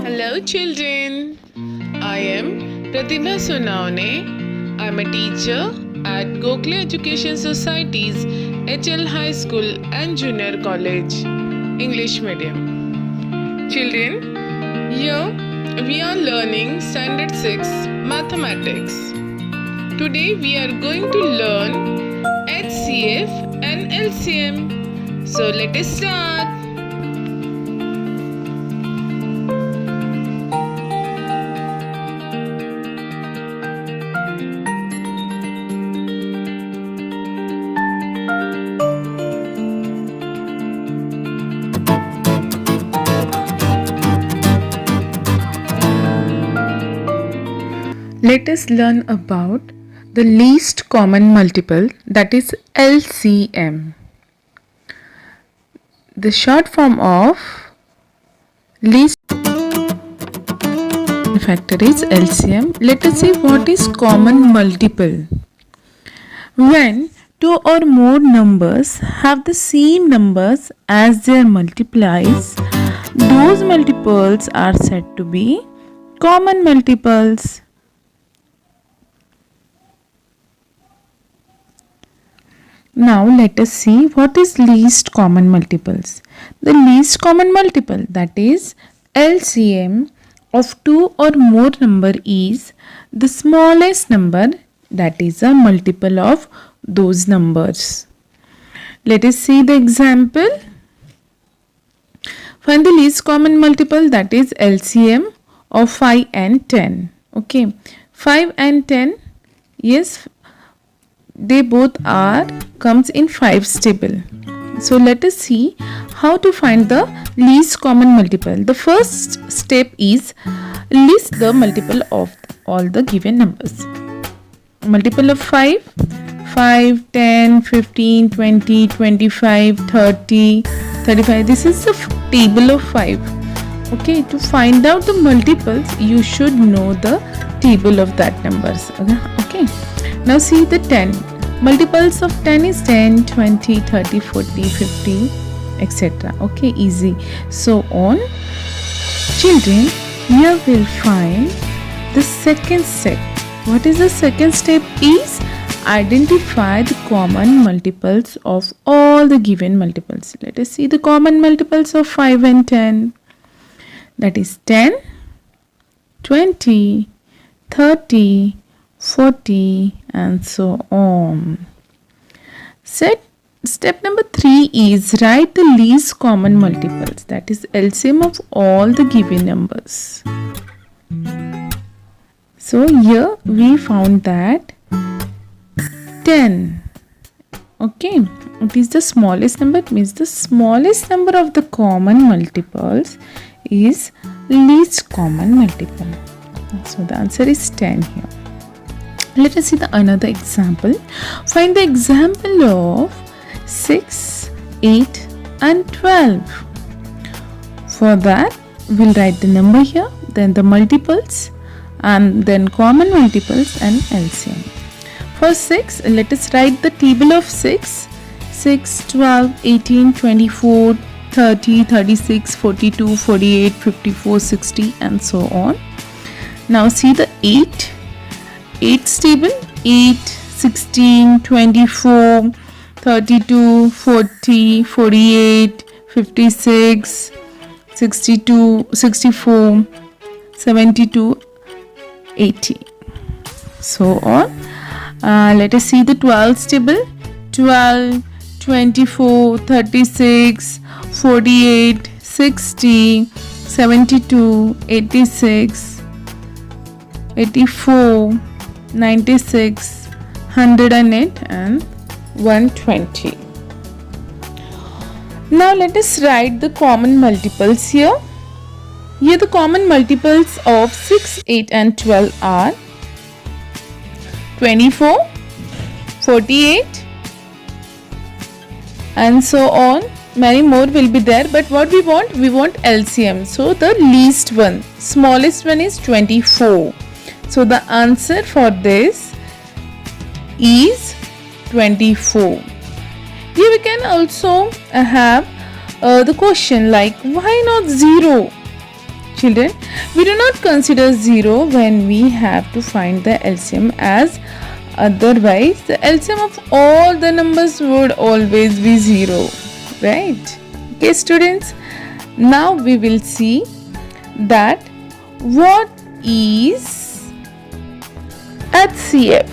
Hello children, I am Pratibha Sonawane. I am a teacher at Gokhale Education Society's HL High School and Junior College, English Medium. Children, here we are learning Standard 6 Mathematics. Today we are going to learn HCF and LCM. So let us start. Let us learn about the least common multiple, that is LCM. The short form of least factor is LCM. Let us see what is common multiple. When two or more numbers have the same numbers as their multiplies, those multiples are said to be common multiples. Now let us see what is least common multiples. The least common multiple, that is LCM, of two or more number is the smallest number that is a multiple of those numbers. Let us see the example. Find the least common multiple, that is LCM of 5 and 10. Okay, 5 and 10, yes, they both comes in 5's table. So let us see how to find the least common multiple. The first step is list the multiple of all the given numbers. Multiple of 5, 10, 15, 20, 25, 30, 35. This is the table of 5. Okay, to find out the multiples, you should know the table of that numbers. Okay. Now see the 10. Multiples of 10 is 10, 20, 30, 40, 50, etc. Okay, easy. So on. Children, here we'll find the second step. What is the second step is identify the common multiples of all the given multiples. Let us see the common multiples of 5 and 10. That is 10, 20, 30, 40 and so on. Step number 3 is write the least common multiples, that is LCM of all the given numbers. So here we found that 10. Okay, it is the smallest number. It means the smallest number of the common multiples is least common multiple. So the answer is 10 here. Let us see the another example. Find the example of 6, 8 and 12. For that, we'll write the number here, then the multiples and then common multiples and LCM. For 6, let us write the table of 6. 6, 12, 18, 24, 30, 36, 42, 48, 54, 60 and so on. Now see the 8. 8's table, 8, 16, 24, 32, 40, 48, 56, 62, 64, 72, 80. So on. Let us see the 12's table, 12, 24, 36, 48, 60, 72, 86, 84, 96, 108 and 120. Now let us write the common multiples here. Here the common multiples of 6, 8 and 12 are 24, 48 and so on. Many more will be there, but what we want? We want LCM. So the least one, smallest one is 24. So the answer for this is 24. Here we can also have the question like why not 0? Children, we do not consider 0 when we have to find the LCM, as otherwise the LCM of all the numbers would always be 0, right? Okay students, now we will see that what is HCF,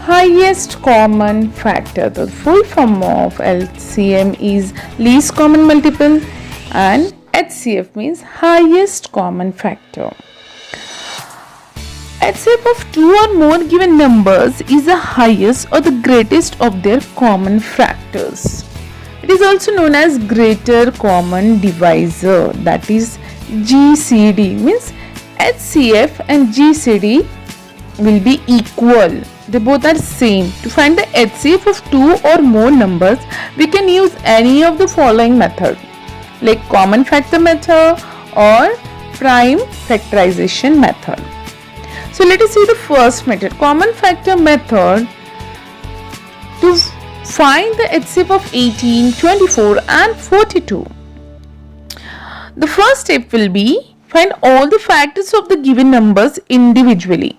highest common factor. The full form of LCM is least common multiple and HCF means highest common factor. HCF of two or more given numbers is the highest or the greatest of their common factors. It is also known as greater common divisor, that is GCD, means HCF and GCD will be equal. They both are same. To find the HCF of two or more numbers, we can use any of the following method, like common factor method or prime factorization method. So let us see the first method, common factor method. To find the HCF of 18, 24 and 42, the first step will be find all the factors of the given numbers individually.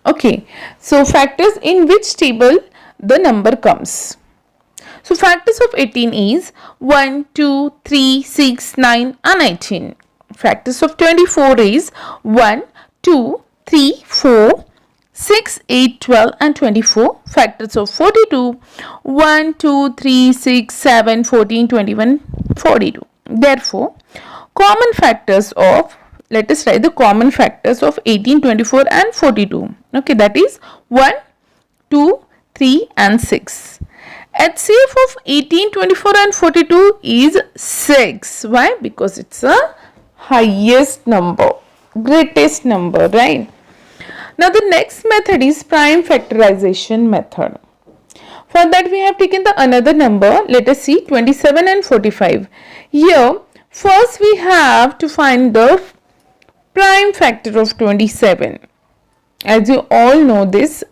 Okay, so factors in which table the number comes. So factors of 18 is 1, 2, 3, 6, 9 and 18. Factors of 24 is 1, 2, 3, 4, 6, 8, 12 and 24. Factors of 42 1, 2, 3, 6, 7, 14, 21, 42. Therefore, common factors of, let us write the common factors of 18, 24 and 42. Okay, that is 1, 2, 3 and 6. HCF of 18, 24 and 42 is 6. Why? Because it's a highest number, greatest number, right? Now the next method is prime factorization method. For that we have taken the another number. Let us see 27 and 45. Here first we have to find the prime factor of 27. As you all know this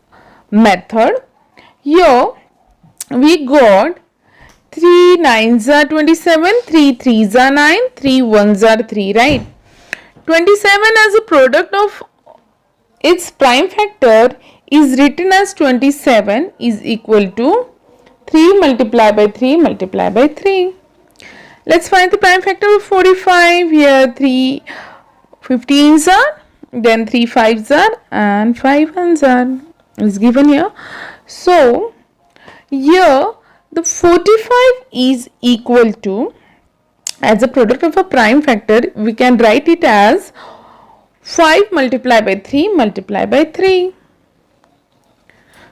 method, here we got 3 9s are 27, 3 3s are 9, 3 1s are 3, right? 27 as a product of its prime factor is written as 27 is equal to 3 multiplied by 3 multiplied by 3. Let's find the prime factor of 45. Here 3 15s are, then 3 5s are and 5 1s are is given here. So here the 45 is equal to, as a product of a prime factor, we can write it as 5 multiplied by 3 multiplied by 3.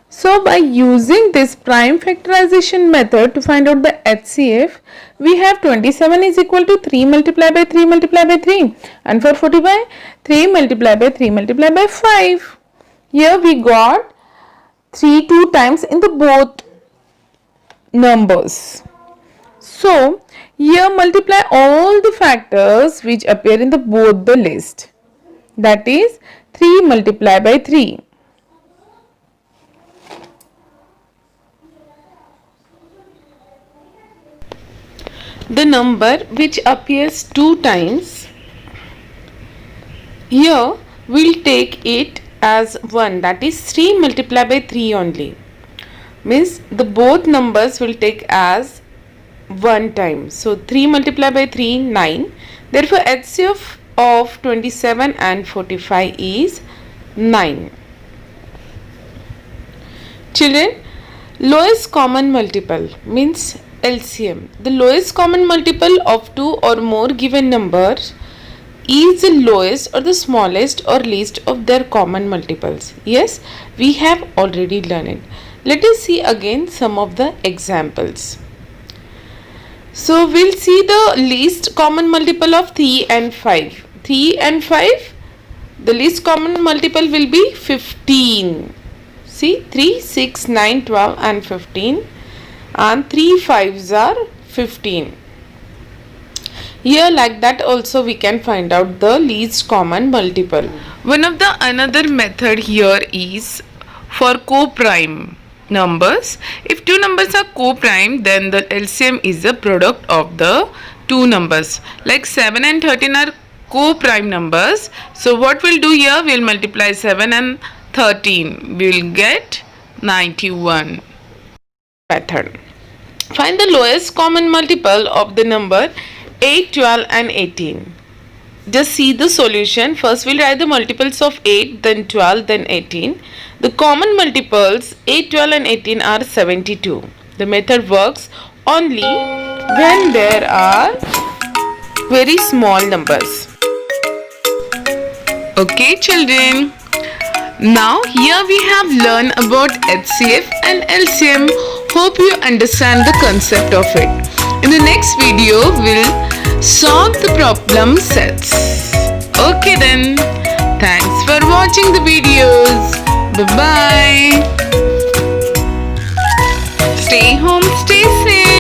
So by using this prime factorization method to find out the HCF, we have 27 is equal to 3 multiplied by 3 multiplied by 3, and for 45 3 multiplied by 3 multiplied by 5. Here we got 3 2 times in the both numbers. So here multiply all the factors which appear in the both the list. That is 3 multiplied by 3. The number which appears 2 times, here we will take it as 1, that is 3 multiplied by 3 only. Means the both numbers will take as 1 time. So 3 multiplied by 3, 9. Therefore HCF of 27 and 45 is 9. Children, lowest common multiple means LCM. The lowest common multiple of two or more given numbers is the lowest or the smallest or least of their common multiples. Yes, we have already learned it. Let us see again some of the examples. So we'll see the least common multiple of 3 and 5. 3 and 5, the least common multiple will be 15. See, 3, 6, 9, 12 and 15, and 3 5s are 15. Here like that also we can find out the least common multiple. One of the another method here is for co-prime numbers. If two numbers are co-prime, then the LCM is the product of the two numbers. Like 7 and 13 are co-prime numbers. So what we'll do here, we'll multiply 7 and 13. We'll get 91. Method. Find the lowest common multiple of the number 8, 12 and 18. Just see the solution. First we'll write the multiples of 8, then 12, then 18. The common multiples 8, 12 and 18 are 72. The method works only when there are very small numbers. Okay children. Now here we have learned about HCF and LCM. Hope you understand the concept of it. In the next video we'll solve the problem sets. Okay then. Thanks for watching the videos. Bye bye. Stay home